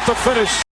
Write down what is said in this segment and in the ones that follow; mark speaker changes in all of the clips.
Speaker 1: get the finish.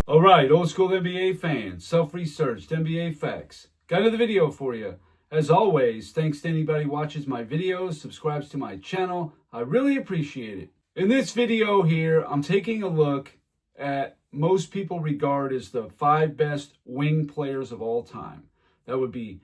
Speaker 2: All right, old school NBA fans, self-researched NBA facts. Got another video for you. As always, thanks to anybody who watches my videos, subscribes to my channel. I really appreciate it. In this video here, I'm taking a look at most people regard as the 5 best wing players of all time. That would be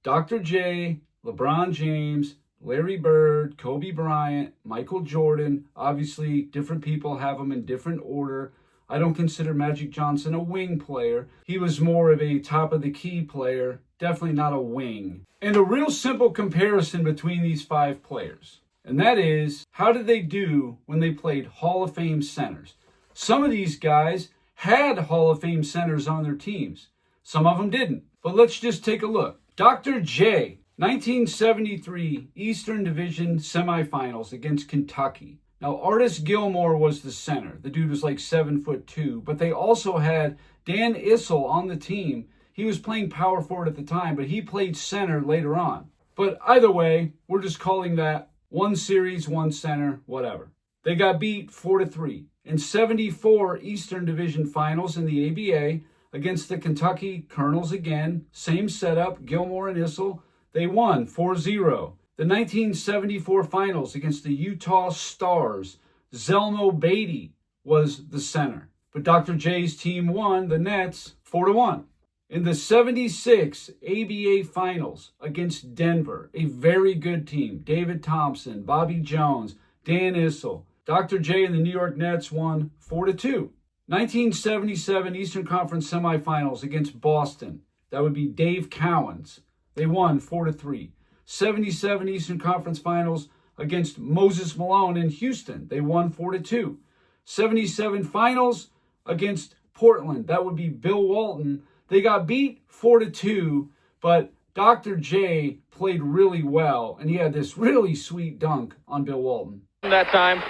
Speaker 2: Dr. J, LeBron James, Larry Bird, Kobe Bryant, Michael Jordan. Obviously, different people have them in different order. I don't consider Magic Johnson a wing player. He was more of a top-of-the-key player, definitely not a wing. And a real simple comparison between these 5 players, and that is, how did they do when they played Hall of Fame centers? Some of these guys had Hall of Fame centers on their teams. Some of them didn't. But let's just take a look. Dr. J, 1973 Eastern Division semifinals against Kentucky. Now, Artis Gilmore was the center. The dude was like 7'2", but they also had Dan Issel on the team. He was playing power forward at the time, but he played center later on. But either way, we're just calling that one series, one center, whatever. They got beat 4-3. In 74 Eastern Division finals in the ABA against the Kentucky Colonels again, same setup, Gilmore and Issel, they won 4-0. The 1974 finals against the Utah Stars, Zelmo Beatty was the center. But Dr. J's team won, the Nets, 4-1. In the 76 ABA finals against Denver, a very good team, David Thompson, Bobby Jones, Dan Issel, Dr. J and the New York Nets won 4-2. 1977 Eastern Conference semifinals against Boston, that would be Dave Cowens. They won 4-3. 77 Eastern Conference Finals against Moses Malone in Houston. They won 4-2. 77 Finals against Portland. That would be Bill Walton. They got beat 4-2, but Dr. J played really well, and he had this really sweet dunk on Bill Walton.
Speaker 1: That time,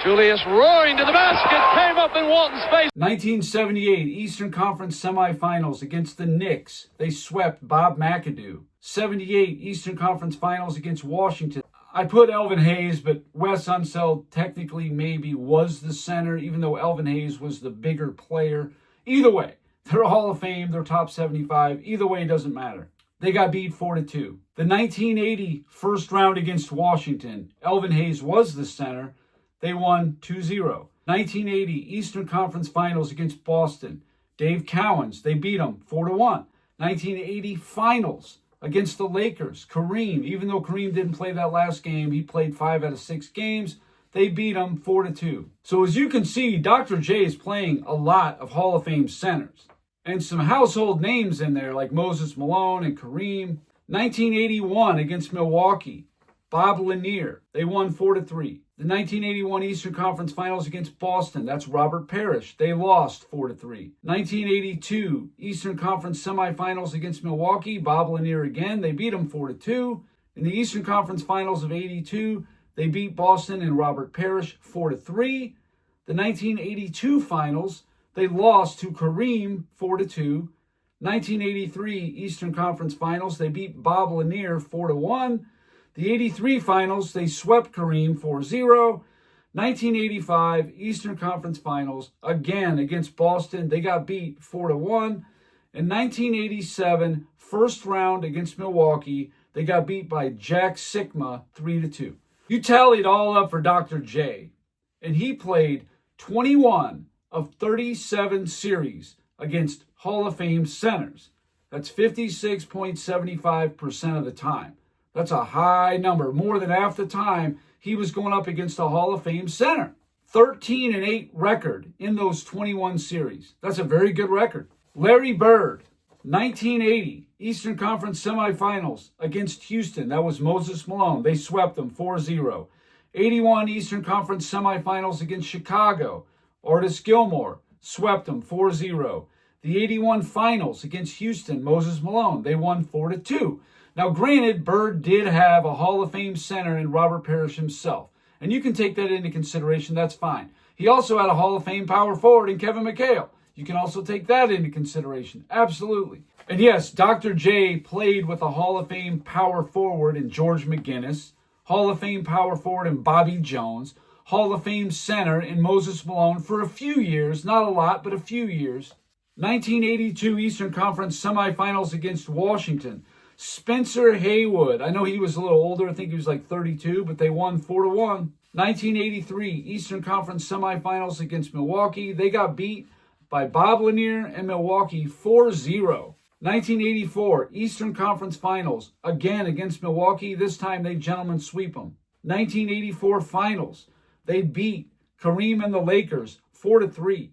Speaker 1: Julius roaring to the basket, came up in Walton's face.
Speaker 2: 1978 Eastern Conference semifinals against the Knicks. They swept Bob McAdoo. 78 Eastern Conference Finals against Washington. I put Elvin Hayes, but Wes Unseld technically maybe was the center, even though Elvin Hayes was the bigger player. Either way, they're Hall of Fame, they're top 75. Either way, it doesn't matter. They got beat 4-2. The 1980 first round against Washington, Elvin Hayes was the center. They won 2-0. 1980 Eastern Conference Finals against Boston, Dave Cowens, they beat them 4-1. 1980 Finals against the Lakers, Kareem, even though Kareem didn't play that last game, he played 5 out of 6 games. They beat him 4-2. So as you can see, Dr. J is playing a lot of Hall of Fame centers. And some household names in there like Moses Malone and Kareem. 1981 against Milwaukee, Bob Lanier. They won 4-3. The 1981 Eastern Conference Finals against Boston, that's Robert Parrish. They lost 4-3. 1982 Eastern Conference Semifinals against Milwaukee, Bob Lanier again. They beat them 4-2. In the Eastern Conference Finals of 82, they beat Boston and Robert Parrish 4-3. The 1982 Finals, they lost to Kareem 4-2. 1983 Eastern Conference Finals, they beat Bob Lanier 4-1. The 83 Finals, they swept Kareem 4-0. 1985 Eastern Conference Finals, again against Boston, they got beat 4-1. In 1987, first round against Milwaukee, they got beat by Jack Sikma 3-2. You tallied all up for Dr. J, and he played 21 of 37 series against Hall of Fame centers. That's 56.75% of the time. That's a high number. More than half the time, he was going up against a Hall of Fame center. 13-8 record in those 21 series. That's a very good record. Larry Bird, 1980 Eastern Conference semifinals against Houston. That was Moses Malone. They swept them 4-0. 81 Eastern Conference semifinals against Chicago. Artis Gilmore swept them 4-0. The 81 finals against Houston, Moses Malone. They won 4-2. Now, granted, Bird did have a Hall of Fame center in Robert Parrish himself. And you can take that into consideration. That's fine. He also had a Hall of Fame power forward in Kevin McHale. You can also take that into consideration. Absolutely. And yes, Dr. J played with a Hall of Fame power forward in George McGinnis, Hall of Fame power forward in Bobby Jones, Hall of Fame center in Moses Malone for a few years, not a lot, but a few years. 1982 Eastern Conference semifinals against Washington. Spencer Haywood, I know he was a little older, I think he was like 32, but they won 4-1. 1983 Eastern Conference semifinals against Milwaukee. They got beat by Bob Lanier and Milwaukee 4-0. 1984 Eastern Conference Finals, again against Milwaukee. This time they gentlemen sweep them. 1984 Finals, they beat Kareem and the Lakers 4-3.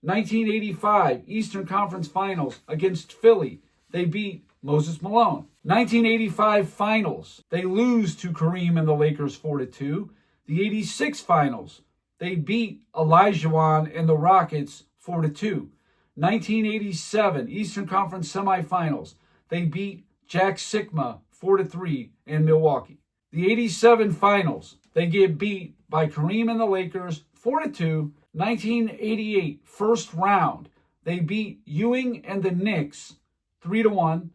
Speaker 2: 1985 Eastern Conference Finals against Philly, they beat Moses Malone. 1985 Finals, they lose to Kareem and the Lakers 4-2. The 86 Finals, they beat Olajuwon and the Rockets 4-2. 1987 Eastern Conference Semifinals, they beat Jack Sikma 4-3 in Milwaukee. The 87 Finals, they get beat by Kareem and the Lakers 4-2. 1988 first round, they beat Ewing and the Knicks 3-1.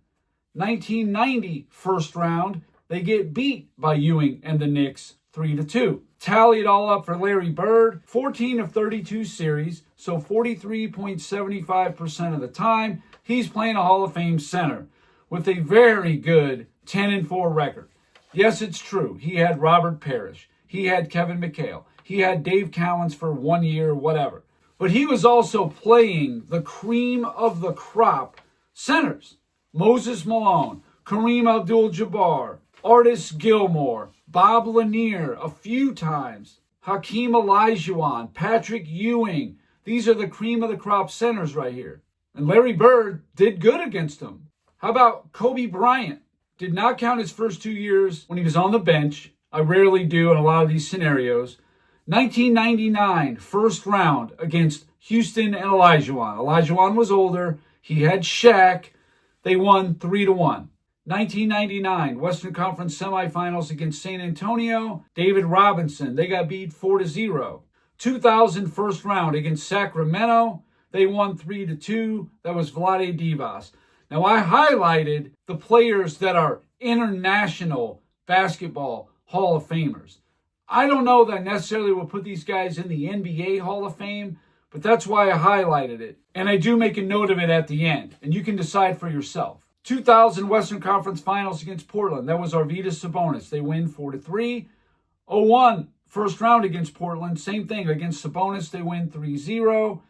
Speaker 2: 1990 first round, they get beat by Ewing and the Knicks 3-2. Tally it all up for Larry Bird, 14 of 32 series, so 43.75% of the time, he's playing a Hall of Fame center with a very good 10-4 record. Yes, it's true. He had Robert Parrish. He had Kevin McHale. He had Dave Cowens for 1 year, whatever. But he was also playing the cream of the crop centers. Moses Malone, Kareem Abdul-Jabbar, Artis Gilmore, Bob Lanier a few times, Hakeem Olajuwon, Patrick Ewing. These are the cream of the crop centers right here. And Larry Bird did good against them. How about Kobe Bryant? Did not count his first 2 years when he was on the bench. I rarely do in a lot of these scenarios. 1999 first round against Houston and Olajuwon. Olajuwon was older. He had Shaq. They won 3-1. 1999 Western Conference semifinals against San Antonio. David Robinson, they got beat 4-0. 2000 first round against Sacramento. They won 3-2. That was Vlade Divac. Now I highlighted the players that are international basketball Hall of Famers. I don't know that I necessarily will put these guys in the NBA Hall of Fame, but that's why I highlighted it. And I do make a note of it at the end, and you can decide for yourself. 2000 Western Conference Finals against Portland. That was Arvydas Sabonis. They win 4-3. 01 first round against Portland. Same thing against Sabonis. They win 3-0.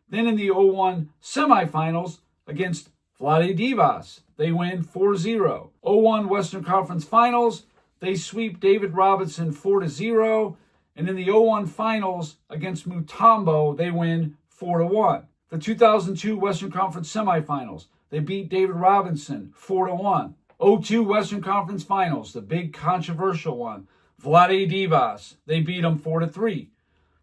Speaker 2: Then in the 01 semifinals against Vlade Divac. They win 4-0. 01 Western Conference Finals. They sweep David Robinson 4-0. And in the 01 finals against Mutombo, they win 4-1. The 2002 Western Conference semifinals, they beat David Robinson 4-1. 02 Western Conference Finals, the big controversial one. Vlade Divac, they beat him 4-3.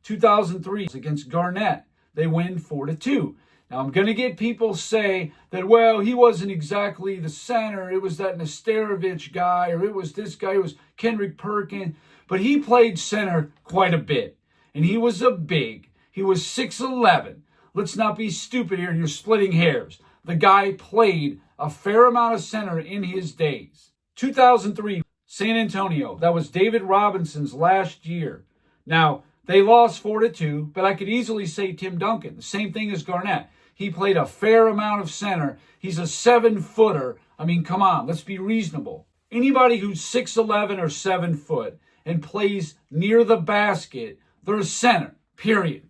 Speaker 2: 2003 against Garnett, they win 4-2. Now I'm going to get people say that, well, he wasn't exactly the center. It was that Nesterovich guy, or it was this guy, it was Kendrick Perkins. But he played center quite a bit. And he was a big. He was 6'11". Let's not be stupid here. You're splitting hairs. The guy played a fair amount of center in his days. 2003, San Antonio. That was David Robinson's last year. Now, they lost 4-2, but I could easily say Tim Duncan. The same thing as Garnett. He played a fair amount of center. He's a 7-footer. I mean, come on, let's be reasonable. Anybody who's 6'11 or 7 foot and plays near the basket, they're a center, period.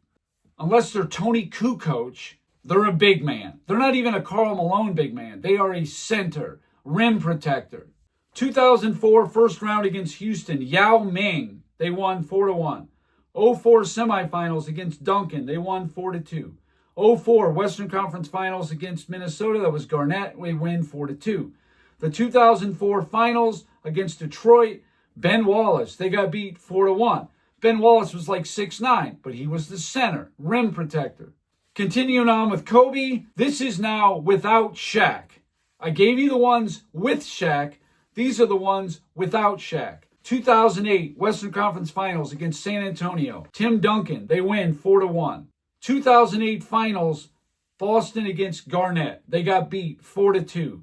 Speaker 2: Unless they're Tony Kukoc, they're a big man. They're not even a Karl Malone big man. They are a center, rim protector. 2004 first round against Houston, Yao Ming, they won 4-1. 04 semifinals against Duncan, they won 4-2. 04 Western Conference Finals against Minnesota, that was Garnett, we win 4-2. The 2004 finals against Detroit, Ben Wallace, they got beat 4-1. Ben Wallace was like 6'9", but he was the center, rim protector. Continuing on with Kobe, this is now without Shaq. I gave you the ones with Shaq. These are the ones without Shaq. 2008 Western Conference Finals against San Antonio. Tim Duncan, they win 4-1. 2008 Finals, Boston against Garnett. They got beat 4-2.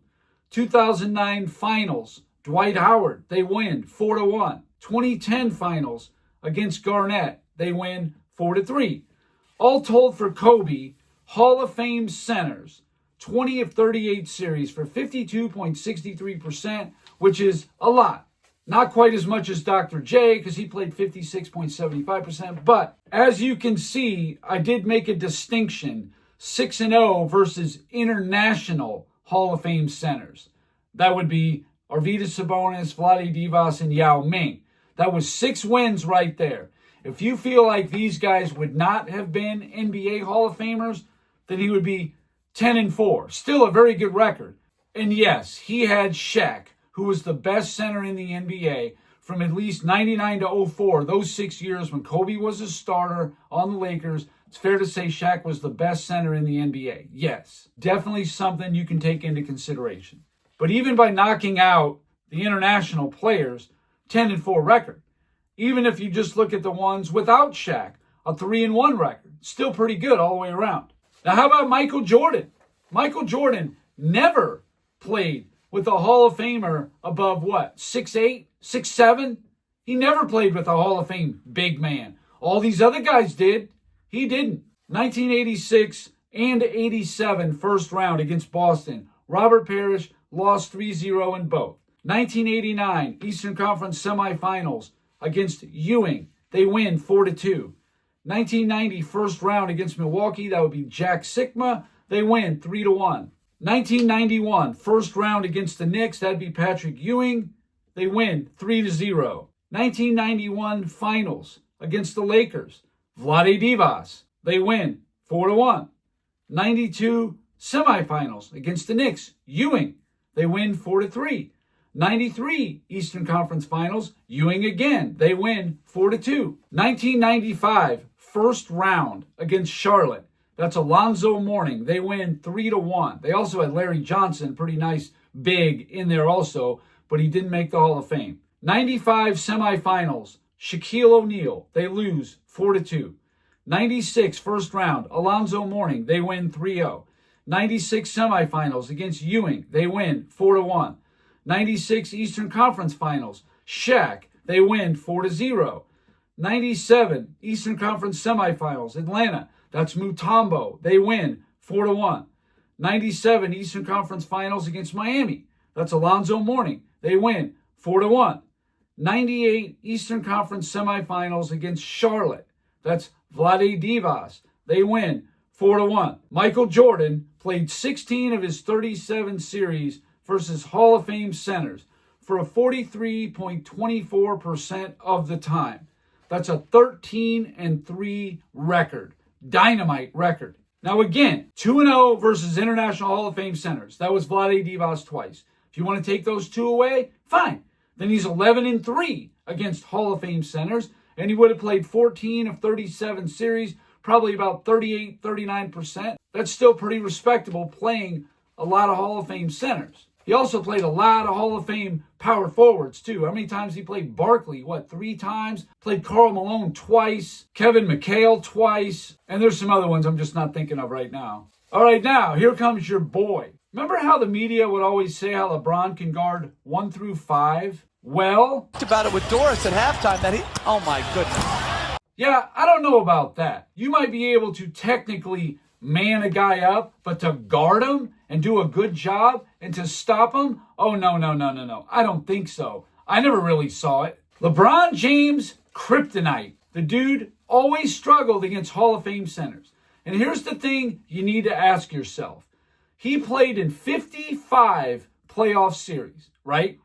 Speaker 2: 2009 Finals, Dwight Howard, they win 4-1. 2010 finals against Garnett. They win 4-3. All told for Kobe, Hall of Fame centers, 20 of 38 series for 52.63%, which is a lot. Not quite as much as Dr. J, because he played 56.75%. But as you can see, I did make a distinction, 6-0 versus international Hall of Fame centers. That would be Arvydas Sabonis, Vlade Divac, and Yao Ming. That was 6 wins right there. If you feel like these guys would not have been NBA Hall of Famers, then he would be 10-4. Still a very good record. And yes, he had Shaq, who was the best center in the NBA from at least 99 to 04. Those 6 years when Kobe was a starter on the Lakers, it's fair to say Shaq was the best center in the NBA. Yes, definitely something you can take into consideration. But even by knocking out the international players, 10-4 record. Even if you just look at the ones without Shaq, a 3-1 record. Still pretty good all the way around. Now, how about Michael Jordan? Michael Jordan never played with a Hall of Famer above what? 6'8", 6'7"? He never played with a Hall of Fame big man. All these other guys did. He didn't. 1986 and 87 first round against Boston. Robert Parrish lost 3-0 in both. 1989 Eastern Conference semifinals against Ewing. They win 4-2. 1990 first round against Milwaukee. That would be Jack Sikma. They win 3-1. 1991 first round against the Knicks. That'd be Patrick Ewing. They win 3-0. 1991 finals against the Lakers. Vlade Divac. They win 4-1. 92 semifinals against the Knicks. Ewing. They win 4-3. 93 Eastern Conference Finals, Ewing again. They win 4-2. 1995 first round against Charlotte. That's Alonzo Mourning. They win 3-1. They also had Larry Johnson, pretty nice big in there also, but he didn't make the Hall of Fame. 95 semifinals, Shaquille O'Neal. They lose 4-2. 96 first round, Alonzo Mourning. They win 3-0. 96 semifinals against Ewing. They win 4-1. 96 Eastern Conference Finals, Shaq. They win 4-0. 97 Eastern Conference Semifinals, Atlanta. That's Mutombo. They win 4-1. 97 Eastern Conference Finals against Miami. That's Alonzo Mourning. They win 4-1. 98 Eastern Conference Semifinals against Charlotte. That's Vlade Divac. They win 4-1. Michael Jordan played 16 of his 37 series versus Hall of Fame centers for a 43.24% of the time. That's a 13-3 record. Dynamite record. Now again, 2-0 versus International Hall of Fame centers. That was Vlade Divac twice. If you want to take those 2 away, fine. Then he's 11-3 against Hall of Fame centers, and he would have played 14 of 37 series, probably about 38, 39%. That's still pretty respectable, playing a lot of Hall of Fame centers. He also played a lot of Hall of Fame power forwards, too. How many times he played Barkley? 3 times? Played Karl Malone twice. Kevin McHale twice. And there's some other ones I'm just not thinking of right now. All right, now, here comes your boy. Remember how the media would always say how LeBron can guard 1 through 5? Well,
Speaker 3: talked about it with Doris at halftime that oh my goodness.
Speaker 2: Yeah, I don't know about that. You might be able to technically man a guy up, but to guard him and do a good job and to stop him? Oh, no. I don't think so. I never really saw it. LeBron James, Kryptonite. The dude always struggled against Hall of Fame centers. And here's the thing you need to ask yourself. He played in 55 playoff series, right?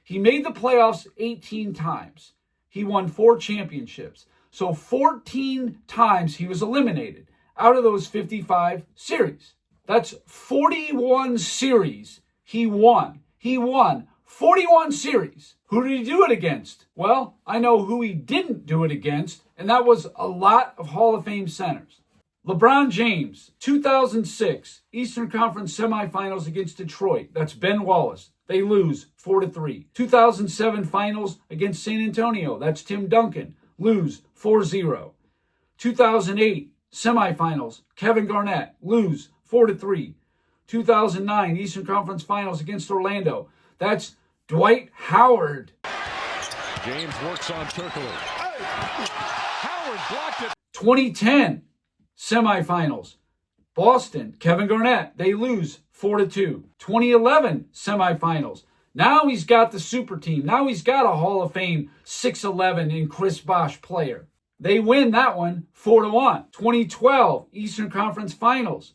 Speaker 2: He made the playoffs 18 times. He won 4 championships. So 14 times he was eliminated out of those 55 series. That's 41 series he won. He won 41 series. Who did he do it against? Well, I know who he didn't do it against, and that was a lot of Hall of Fame centers. LeBron James, 2006, Eastern Conference semifinals against Detroit. That's Ben Wallace. They lose 4-3. 2007 finals against San Antonio. That's Tim Duncan. Lose 4-0. 2008 semifinals, Kevin Garnett. Lose 4-3. 2009 Eastern Conference finals against Orlando. That's Dwight Howard.
Speaker 4: James works on Turkoglu. Howard blocked it.
Speaker 2: 2010 semifinals. Boston, Kevin Garnett, they lose 4-2. 2011 semifinals. Now he's got the super team. Now he's got a Hall of Fame 6'11" and Chris Bosh player. They win that one 4-1. 2012 Eastern Conference Finals.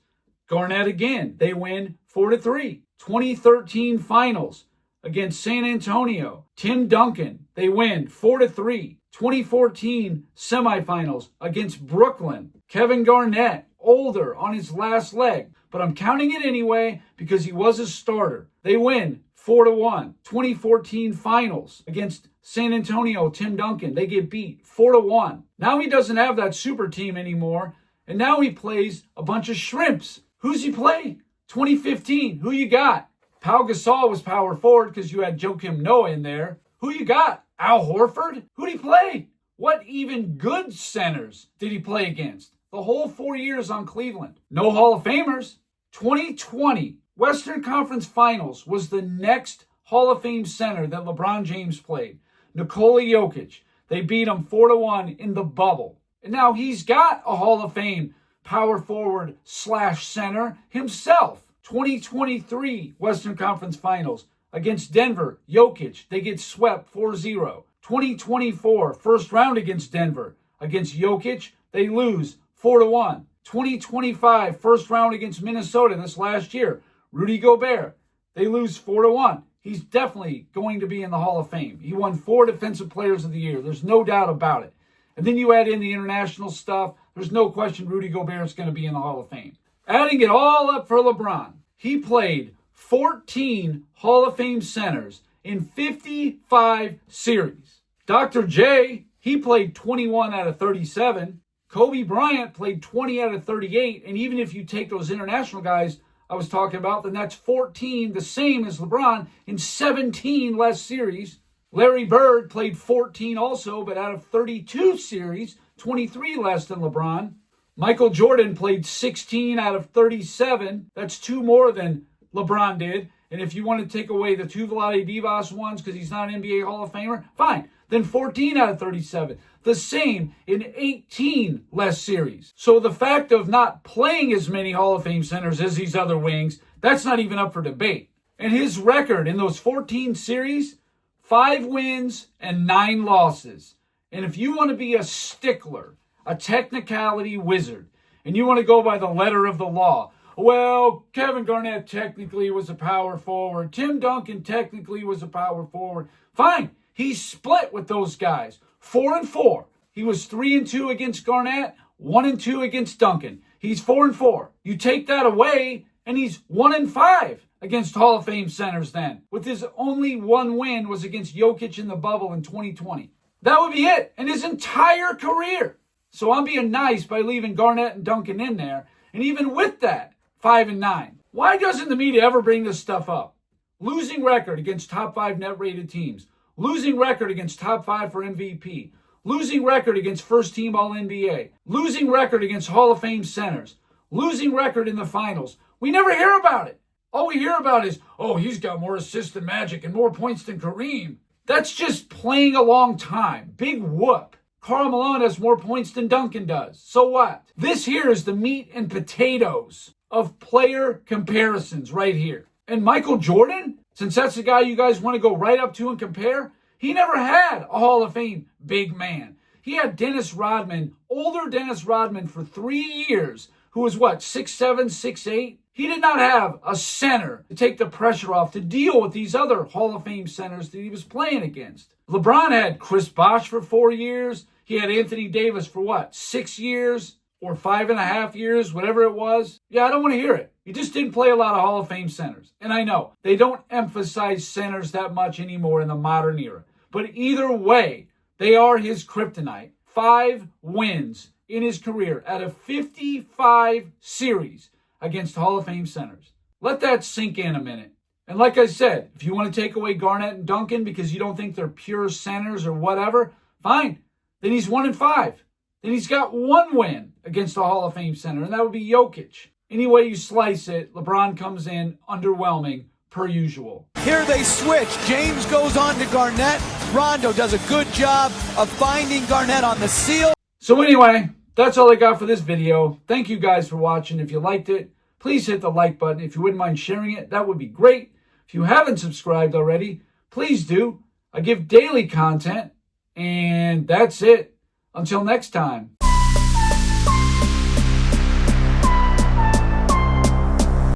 Speaker 2: Garnett again. They win 4-3. 2013 Finals against San Antonio. Tim Duncan. They win 4-3. 2014 semifinals against Brooklyn. Kevin Garnett, older, on his last leg, but I'm counting it anyway because he was a starter. They win 4-1. 2014 finals against San Antonio. Tim Duncan, they get beat 4-1. Now he doesn't have that super team anymore, and now he plays a bunch of shrimps. Who's he play? 2015, who you got? Pau Gasol was power forward because you had Joakim Noah in there. Who you got? Al Horford? Who'd he play? What even good centers did he play against? The whole 4 years on Cleveland. No Hall of Famers. 2020 Western Conference Finals was the next Hall of Fame center that LeBron James played. Nikola Jokic. They beat him 4-1 in the bubble. And now he's got a Hall of Fame power forward / center himself. 2023 Western Conference Finals against Denver. Jokic. They get swept 4-0. 2024 first round against Denver. Against Jokic. They lose 4-1. 2025 first round against Minnesota this last year. Rudy Gobert. They lose 4-1. He's definitely going to be in the Hall of Fame. He won 4 Defensive Players of the Year. There's no doubt about it. And then you add in the international stuff. There's no question Rudy Gobert is going to be in the Hall of Fame. Adding it all up for LeBron, he played 14 Hall of Fame centers in 55 series. Dr. J, he played 21 out of 37. Kobe Bryant played 20 out of 38. And even if you take those international guys I was talking about, then that's 14, the same as LeBron, in 17 less series. Larry Bird played 14 also, but out of 32 series, 23 less than LeBron. Michael Jordan played 16 out of 37. That's 2 more than LeBron did. And if you want to take away the 2 Vlade Divac ones because he's not an NBA Hall of Famer, fine. Then 14 out of 37. The same in 18 less series. So the fact of not playing as many Hall of Fame centers as these other wings, that's not even up for debate. And his record in those 14 series, 5 wins and 9 losses. And if you want to be a stickler, a technicality wizard, and you want to go by the letter of the law, well, Kevin Garnett technically was a power forward. Tim Duncan technically was a power forward. Fine. He split with those guys. 4-4. He was 3-2 against Garnett, 1-2 against Duncan. He's 4-4. You take that away, and he's 1-5 against Hall of Fame centers then. With his only 1 win was against Jokic in the bubble in 2020. That would be it in his entire career. So I'm being nice by leaving Garnett and Duncan in there. And even with that, 5-9. Why doesn't the media ever bring this stuff up? Losing record against top 5 net rated teams. Losing record against top 5 for MVP. Losing record against first team All-NBA. Losing record against Hall of Fame centers. Losing record in the finals. We never hear about it. All we hear about is, oh, he's got more assists than Magic and more points than Kareem. That's just playing a long time. Big whoop. Karl Malone has more points than Duncan does. So what? This here is the meat and potatoes of player comparisons right here. And Michael Jordan, since that's the guy you guys want to go right up to and compare, he never had a Hall of Fame big man. He had Dennis Rodman, older Dennis Rodman for 3 years, who was what, 6'7", 6'8"? He did not have a center to take the pressure off to deal with these other Hall of Fame centers that he was playing against. LeBron had Chris Bosh for 4 years. He had Anthony Davis for what, 6 years or 5.5 years, whatever it was. Yeah, I don't want to hear it. He just didn't play a lot of Hall of Fame centers. And I know they don't emphasize centers that much anymore in the modern era. But either way, they are his kryptonite. 5 wins in his career out of 55 series against Hall of Fame centers. Let that sink in a minute. And like I said, if you want to take away Garnett and Duncan because you don't think they're pure centers or whatever, fine. Then he's 1-5. Then he's got 1 win against the Hall of Fame center, and that would be Jokic. Any way you slice it, LeBron comes in underwhelming per usual.
Speaker 3: Here they switch. James goes on to Garnett. Rondo does a good job of finding Garnett on the seal.
Speaker 2: So anyway, that's all I got for this video. Thank you guys for watching. If you liked it, please hit the like button. If you wouldn't mind sharing it, that would be great. If you haven't subscribed already, please do. I give daily content, and that's it. Until next time.